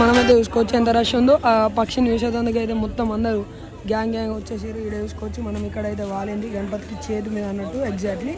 మనమైతే చూసుకోవచ్చు ఎంత రష్ ఉందో. ఆ పక్షిని చూసేందుకు అయితే మొత్తం అందరూ గ్యాంగ్ వచ్చేసారు. ఇక్కడ చూసుకోవచ్చు మనం ఇక్కడైతే వాలింది గణపతికి చేతి మీద అన్నట్టు ఎగ్జాక్ట్లీ.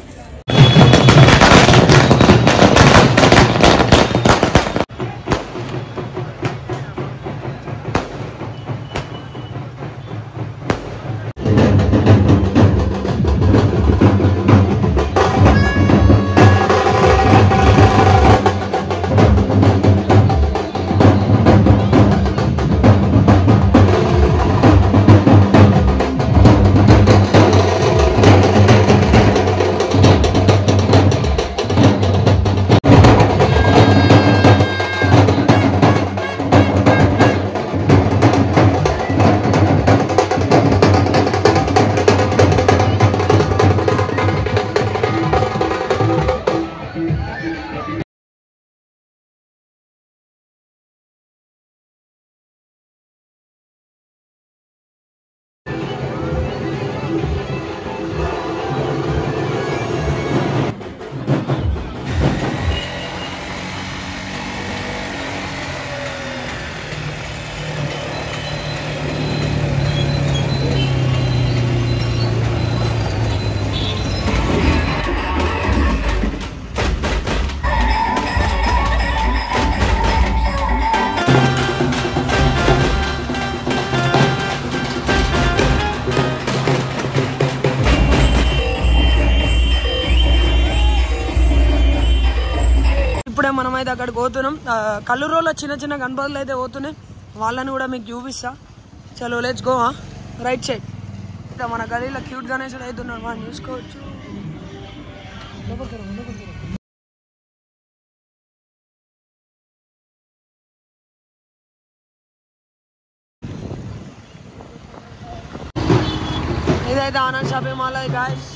ఇప్పుడే మనమైతే అక్కడికి పోతున్నాం. కల్లూరులో చిన్న చిన్న గణపతులు అయితే పోతున్నాయి, వాళ్ళని కూడా మీకు చూపిస్తా. చలో లెట్స్ గో. రైట్ సైడ్ ఇంకా మన గలీలో క్యూట్ గణేశుడు అయితే ఉన్నాడు, మనం చూసుకోవచ్చు. ఇదైతే ఆనంద్ షాపింగ్ మాల్ గాయ్స్.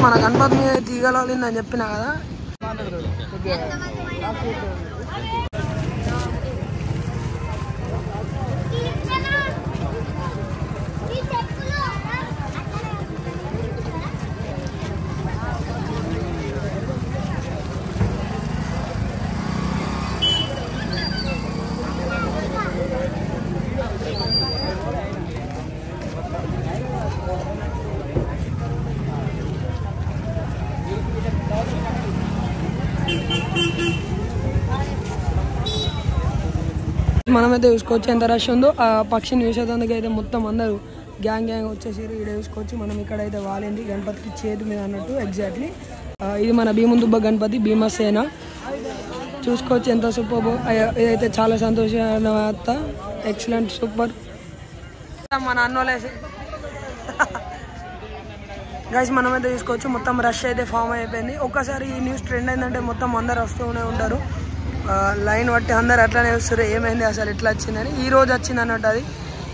మన గణపతి మీద తీగలిందని చెప్పినా కదా. మనమైతే చూసుకోవచ్చు ఎంత రష్ ఉందో. ఆ పక్షిని చూసేందుకు అయితే మొత్తం అందరూ గ్యాంగ్ వచ్చేసారు. ఇక్కడ చూసుకోవచ్చు మనం ఇక్కడైతే వాలింది గణపతికి చేతి మీద అన్నట్టు ఎగ్జాక్ట్లీ. ఇది మన భీముదుబ్బ గణపతి భీమసేన. చూసుకోవచ్చు ఎంత సూపర్. ఇదైతే చాలా సంతోషమైన వార్త. Excellent super. మన అన్నోలేసి గైస్ మనమైతే తీసుకోవచ్చు. మొత్తం రష్ అయితే ఫామ్ అయిపోయింది. ఒక్కసారి ఈ న్యూస్ ట్రెండ్ అయిందంటే మొత్తం అందరు వస్తూనే ఉంటారు. లైన్ బట్టి అందరు అట్లానే వస్తారు ఏమైంది అసలు ఎట్లా వచ్చిందని. ఈ రోజు వచ్చింది అన్నట్టు. అది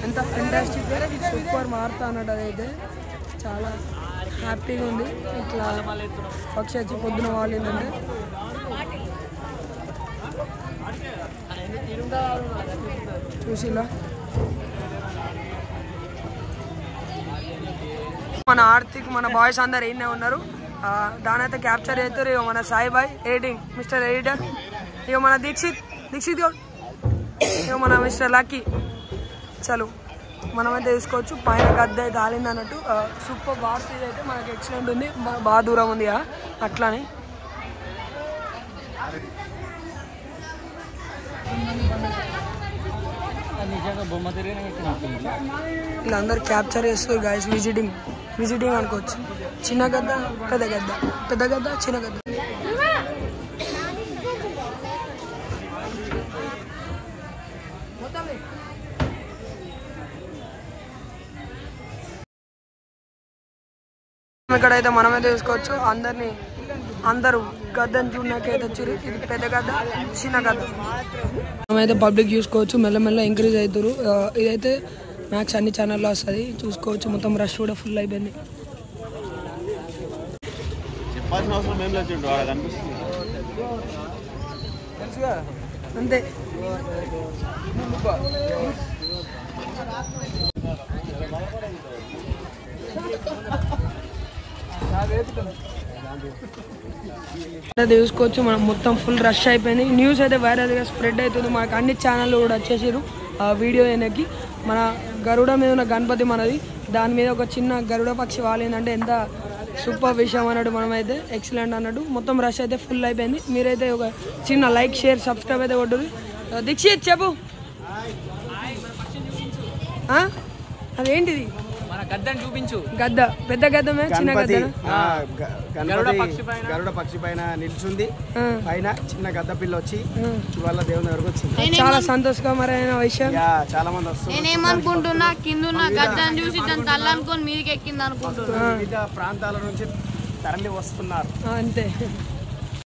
ఎంత ఫెంటాస్టిక్ సూపర్ మారుతా అన్నట్టు. అది అయితే చాలా హ్యాపీగా ఉంది. ఇట్లా పక్షి వచ్చి పొద్దున వాలిందంటే చూసిలా. మన ఆర్తిక్ మన బాయ్స్ అందరు ఏనే ఉన్నారు. దాని అయితే క్యాప్చర్ అవుతారు. ఇక మన Sai boy editing mister editor. ఇక మన దీక్షిత్ ఇక మన మిస్టర్ లక్కీ. చలో మనమైతే తీసుకోవచ్చు. పైన గద్ద అయితే ఆలింది అన్నట్టు. సూపర్ భారతీయ అయితే మనకి ఎక్సలెంట్ ఉంది. బాగా దూరం ఉంది అట్లానే. వీళ్ళందరూ క్యాప్చర్ చేస్తారు గైస్. విజిటింగ్ అనుకోవచ్చు. చిన్న గద్ద పెద్ద గద్ద చిన్న గద్ద. ఇక్కడైతే మనమే తీసుకోవచ్చు. అందరూ గద్దను చూడడానికైతే వచ్చారు. ఇది పెద్ద గద్ద చిన్న గద్ద. మనమైతే పబ్లిక్ చూసుకోవచ్చు. మెల్లమెల్ల ఎంకరేజ్ అవుతారు. ఇదైతే మ్యాక్స్ అన్ని ఛానల్లో వస్తుంది చూసుకోవచ్చు. మొత్తం రష్ కూడా ఫుల్ అయిపోయింది. అంతే చూసుకోవచ్చు. మనం మొత్తం ఫుల్ రష్ అయిపోయింది. న్యూస్ అయితే వైరల్గా స్ప్రెడ్ అవుతుంది. మనకు అన్ని ఛానళ్ళు కూడా వచ్చేసారు ఆ వీడియో వెనక్కి. మన గరుడ మీద ఉన్న గణపతి మనది. దాని మీద ఒక చిన్న గరుడ పక్షి వాలిందంటే ఎంత సూపర్ విషయం అన్నట్టు. మనమైతే ఎక్సలెంట్ అన్నట్టు. మొత్తం రష్ అయితే ఫుల్ అయిపోయింది. మీరైతే ఒక చిన్న లైక్ షేర్ సబ్స్క్రైబ్ అయితే కొట్టుర్రి. దీక్షిత్ చెప్పు అదేంటిది? చూపించు. గద్ద పెద్ద గద్దమే చిన్న గద్ద. గరుడ పక్షి పైన నిల్చుంది. పైన చిన్న గద్ద పిల్ల వచ్చి వాళ్ళ దేవుని దగ్గరకు వచ్చింది. చాలా సంతోషకరమైన విషయం. చాలా మంది వస్తారు. నేనేమనుకుంటున్నా కింద గద్దను చూసి దాని తల్ల అనుకొని మీదకి ఎక్కింది అనుకుంటున్నా. వివిధ ప్రాంతాల నుంచి తరలి వస్తున్నారు అంతే.